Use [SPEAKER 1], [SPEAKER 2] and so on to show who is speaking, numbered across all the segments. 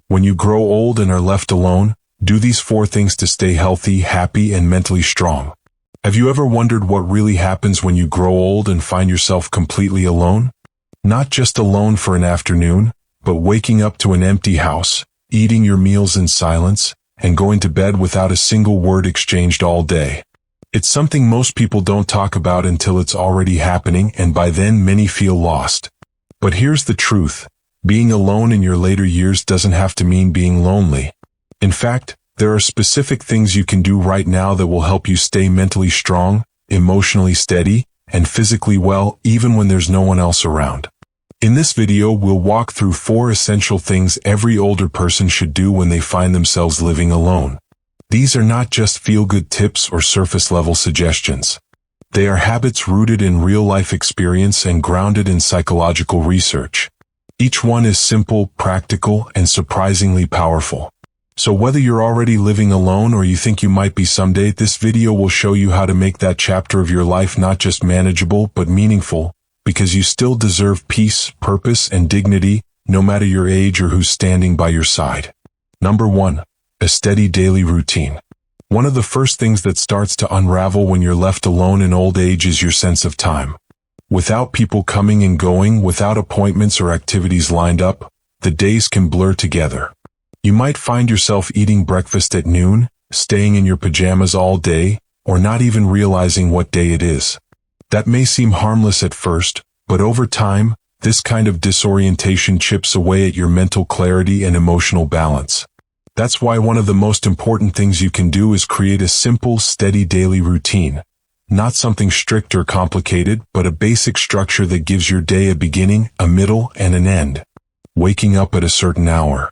[SPEAKER 1] When you grow old and are left alone, do these 4 things to stay healthy, happy, and mentally strong. Have you ever wondered what really happens when you grow old and find yourself completely alone? Not just alone for an afternoon, but waking up to an empty house, eating your meals in silence, and going to bed without a single word exchanged all day. It's something most people don't talk about until it's already happening, and by then many feel lost. But here's the truth. Being alone in your later years doesn't have to mean being lonely. In fact, there are specific things you can do right now that will help you stay mentally strong, emotionally steady, and physically well even when there's no one else around. In this video, we'll walk through 4 essential things every older person should do when they find themselves living alone. These are not just feel-good tips or surface-level suggestions. They are habits rooted in real-life experience and grounded in psychological research. Each one is simple, practical, and surprisingly powerful. So whether you're already living alone or you think you might be someday, this video will show you how to make that chapter of your life not just manageable but meaningful, because you still deserve peace, purpose, and dignity, no matter your age or who's standing by your side. Number 1. A steady daily routine. One of the first things that starts to unravel when you're left alone in old age is your sense of time. Without people coming and going, without appointments or activities lined up, the days can blur together. You might find yourself eating breakfast at noon, staying in your pajamas all day, or not even realizing what day it is. That may seem harmless at first, but over time, this kind of disorientation chips away at your mental clarity and emotional balance. That's why one of the most important things you can do is create a simple, steady daily routine. Not something strict or complicated, but a basic structure that gives your day a beginning, a middle, and an end. Waking up at a certain hour.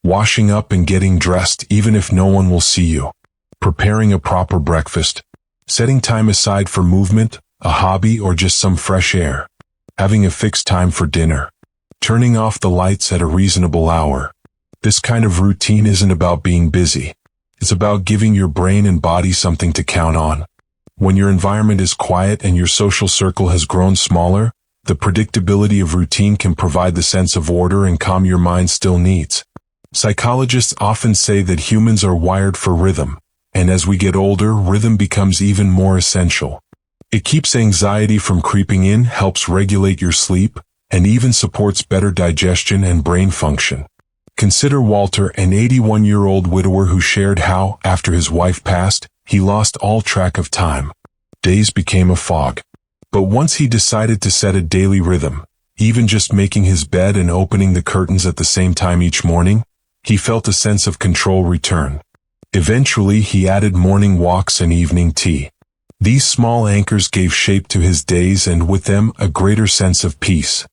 [SPEAKER 1] Washing up and getting dressed even if no one will see you. Preparing a proper breakfast. Setting time aside for movement, a hobby, or just some fresh air. Having a fixed time for dinner. Turning off the lights at a reasonable hour. This kind of routine isn't about being busy. It's about giving your brain and body something to count on. When your environment is quiet and your social circle has grown smaller, the predictability of routine can provide the sense of order and calm your mind still needs. Psychologists often say that humans are wired for rhythm, and as we get older, rhythm becomes even more essential. It keeps anxiety from creeping in, helps regulate your sleep, and even supports better digestion and brain function. Consider Walter, an 81-year-old widower who shared how, after his wife passed, he lost all track of time. Days became a fog. But once he decided to set a daily rhythm, even just making his bed and opening the curtains at the same time each morning, he felt a sense of control return. Eventually, he added morning walks and evening tea. These small anchors gave shape to his days and with them a greater sense of peace.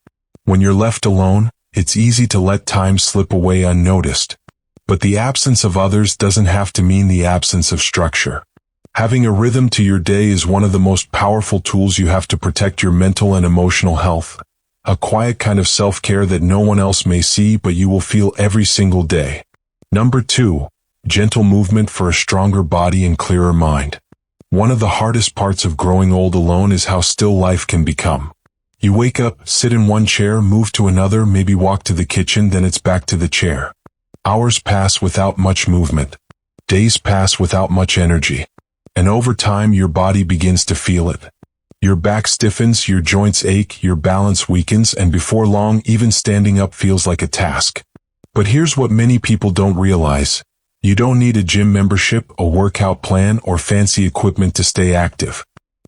[SPEAKER 1] When you're left alone, it's easy to let time slip away unnoticed. But the absence of others doesn't have to mean the absence of structure. Having a rhythm to your day is one of the most powerful tools you have to protect your mental and emotional health. A quiet kind of self-care that no one else may see but you will feel every single day. Number 2. Gentle movement for a stronger body and clearer mind. One of the hardest parts of growing old alone is how still life can become. You wake up, sit in one chair, move to another, maybe walk to the kitchen, then it's back to the chair. Hours pass without much movement. Days pass without much energy. And over time, your body begins to feel it. Your back stiffens, your joints ache, your balance weakens, and before long, even standing up feels like a task. But here's what many people don't realize. You don't need a gym membership, a workout plan, or fancy equipment to stay active.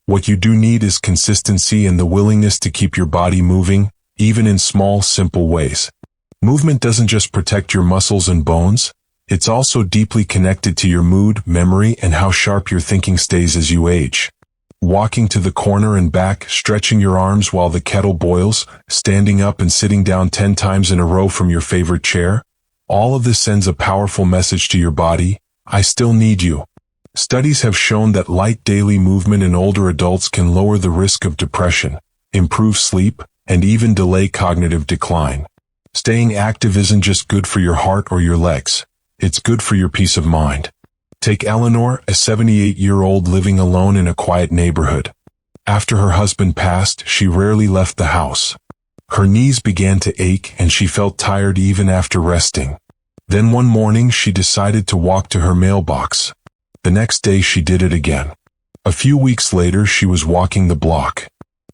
[SPEAKER 1] What you do need is consistency and the willingness to keep your body moving, even in small, simple ways. Movement doesn't just protect your muscles and bones, it's also deeply connected to your mood, memory, and how sharp your thinking stays as you age. Walking to the corner and back, stretching your arms while the kettle boils, standing up and sitting down 10 times in a row from your favorite chair, all of this sends a powerful message to your body: I still need you. Studies have shown that light daily movement in older adults can lower the risk of depression, improve sleep, and even delay cognitive decline. Staying active isn't just good for your heart or your legs, it's good for your peace of mind. Take Eleanor, a 78-year-old living alone in a quiet neighborhood. After her husband passed, she rarely left the house. Her knees began to ache and she felt tired even after resting. Then one morning she decided to walk to her mailbox. The next day she did it again. A few weeks later she was walking the block.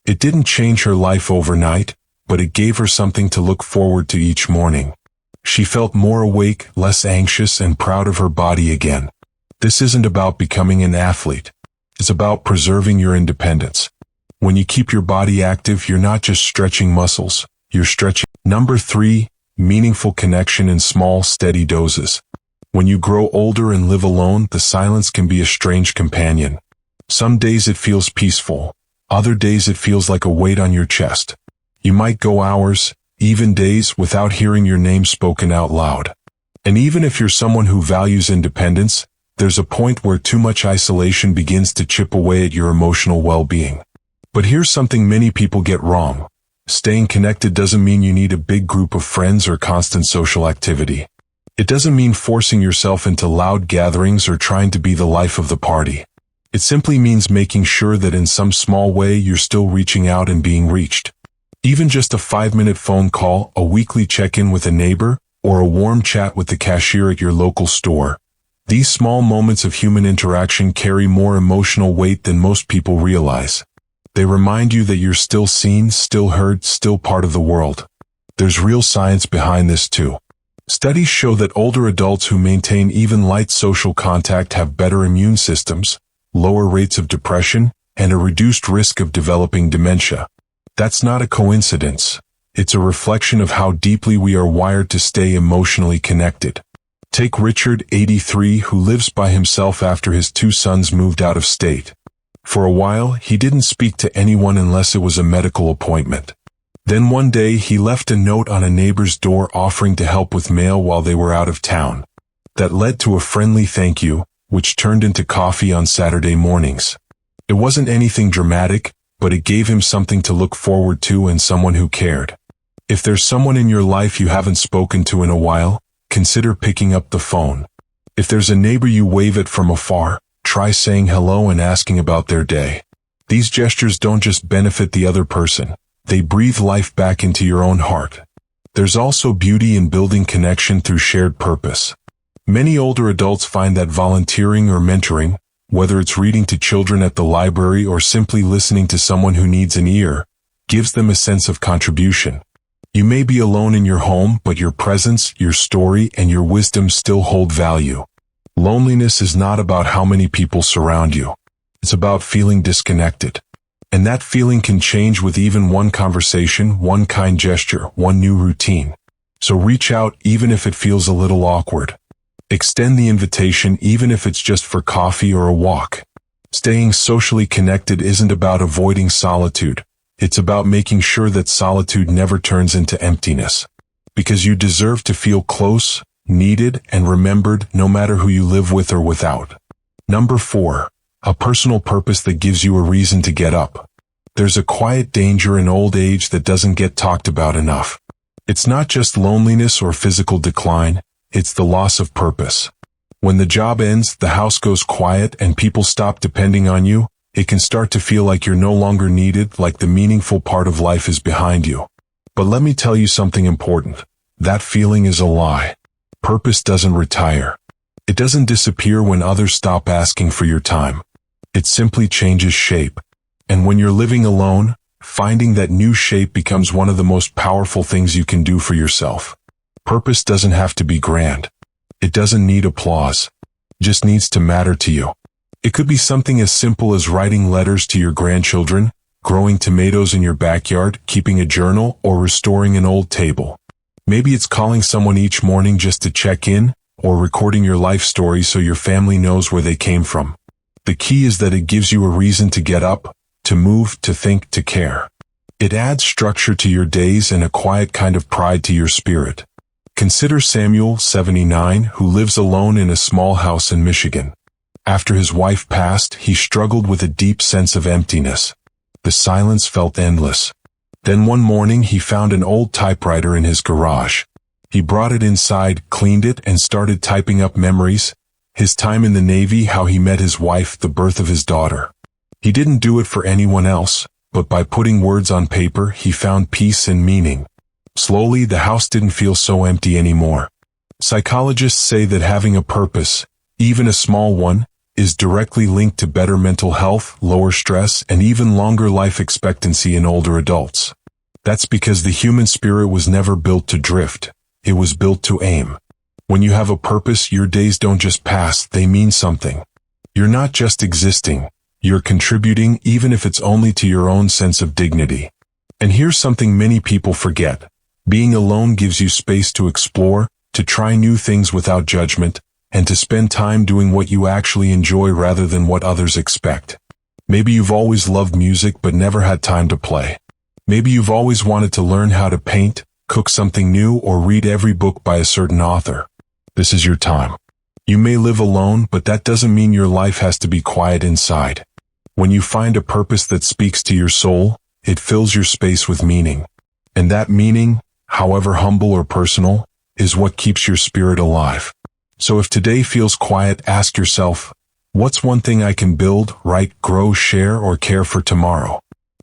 [SPEAKER 1] It didn't change her life overnight, but it gave her something to look forward to each morning. She felt more awake, less anxious, and proud of her body again. This isn't about becoming an athlete. It's about preserving your independence. When you keep your body active, you're not just stretching muscles, you're stretching. Number 3, meaningful connection in small, steady doses. When you grow older and live alone, the silence can be a strange companion. Some days it feels peaceful. Other days it feels like a weight on your chest. You might go hours, even days, without hearing your name spoken out loud. And even if you're someone who values independence, there's a point where too much isolation begins to chip away at your emotional well-being. But here's something many people get wrong. Staying connected doesn't mean you need a big group of friends or constant social activity. It doesn't mean forcing yourself into loud gatherings or trying to be the life of the party. It simply means making sure that in some small way you're still reaching out and being reached. Even just a 5-minute phone call, a weekly check-in with a neighbor, or a warm chat with the cashier at your local store. These small moments of human interaction carry more emotional weight than most people realize. They remind you that you're still seen, still heard, still part of the world. There's real science behind this too. Studies show that older adults who maintain even light social contact have better immune systems, lower rates of depression, and a reduced risk of developing dementia. That's not a coincidence. It's a reflection of how deeply we are wired to stay emotionally connected. Take Richard, 83, who lives by himself after his 2 sons moved out of state. For a while, he didn't speak to anyone unless it was a medical appointment. Then one day he left a note on a neighbor's door offering to help with mail while they were out of town. That led to a friendly thank you, which turned into coffee on Saturday mornings. It wasn't anything dramatic, but it gave him something to look forward to and someone who cared. If there's someone in your life you haven't spoken to in a while, consider picking up the phone. If there's a neighbor you wave at from afar, try saying hello and asking about their day. These gestures don't just benefit the other person, they breathe life back into your own heart. There's also beauty in building connection through shared purpose. Many older adults find that volunteering or mentoring, whether it's reading to children at the library or simply listening to someone who needs an ear, gives them a sense of contribution. You may be alone in your home, but your presence, your story, and your wisdom still hold value. Loneliness is not about how many people surround you. It's about feeling disconnected. And that feeling can change with even one conversation, one kind gesture, one new routine. So reach out even if it feels a little awkward. Extend the invitation even if it's just for coffee or a walk. Staying socially connected isn't about avoiding solitude. It's about making sure that solitude never turns into emptiness. Because you deserve to feel close, needed, and remembered no matter who you live with or without. Number 4. A personal purpose that gives you a reason to get up. There's a quiet danger in old age that doesn't get talked about enough. It's not just loneliness or physical decline, it's the loss of purpose. When the job ends, the house goes quiet, and people stop depending on you, it can start to feel like you're no longer needed, like the meaningful part of life is behind you. But let me tell you something important. That feeling is a lie. Purpose doesn't retire. It doesn't disappear when others stop asking for your time. It simply changes shape. And when you're living alone, finding that new shape becomes one of the most powerful things you can do for yourself. Purpose doesn't have to be grand. It doesn't need applause. It just needs to matter to you. It could be something as simple as writing letters to your grandchildren, growing tomatoes in your backyard, keeping a journal, or restoring an old table. Maybe it's calling someone each morning just to check in, or recording your life story so your family knows where they came from. The key is that it gives you a reason to get up, to move, to think, to care. It adds structure to your days and a quiet kind of pride to your spirit. Consider Samuel, 79, who lives alone in a small house in Michigan. After his wife passed, he struggled with a deep sense of emptiness. The silence felt endless. Then one morning he found an old typewriter in his garage. He brought it inside, cleaned it, and started typing up memories. His time in the Navy, how he met his wife, the birth of his daughter. He didn't do it for anyone else, but by putting words on paper, he found peace and meaning. Slowly, the house didn't feel so empty anymore. Psychologists say that having a purpose, even a small one, is directly linked to better mental health, lower stress, and even longer life expectancy in older adults. That's because the human spirit was never built to drift. It was built to aim. When you have a purpose, your days don't just pass, they mean something. You're not just existing, you're contributing, even if it's only to your own sense of dignity. And here's something many people forget. Being alone gives you space to explore, to try new things without judgment, and to spend time doing what you actually enjoy rather than what others expect. Maybe you've always loved music but never had time to play. Maybe you've always wanted to learn how to paint, cook something new, or read every book by a certain author. This is your time. You may live alone, but that doesn't mean your life has to be quiet inside. When you find a purpose that speaks to your soul, it fills your space with meaning. And that meaning, however humble or personal, is what keeps your spirit alive. So if today feels quiet, ask yourself, what's one thing I can build, write, grow, share, or care for tomorrow?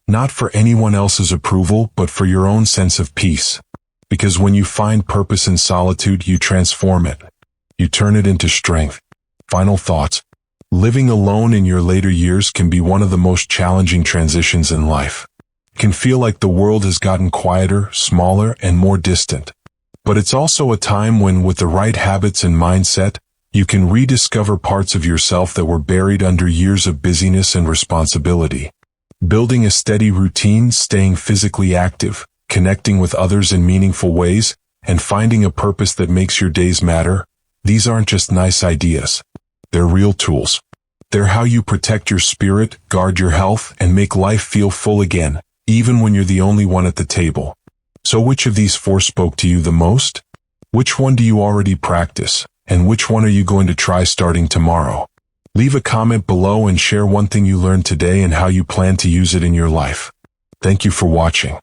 [SPEAKER 1] Not for anyone else's approval, but for your own sense of peace. Because when you find purpose in solitude, you transform it. You turn it into strength. Final thoughts. Living alone in your later years can be one of the most challenging transitions in life. It can feel like the world has gotten quieter, smaller, and more distant. But it's also a time when, with the right habits and mindset, you can rediscover parts of yourself that were buried under years of busyness and responsibility. Building a steady routine, staying physically active, connecting with others in meaningful ways, and finding a purpose that makes your days matter, these aren't just nice ideas. They're real tools. They're how you protect your spirit, guard your health, and make life feel full again, even when you're the only one at the table. So which of these four spoke to you the most? Which one do you already practice? And which one are you going to try starting tomorrow? Leave a comment below and share one thing you learned today and how you plan to use it in your life. Thank you for watching.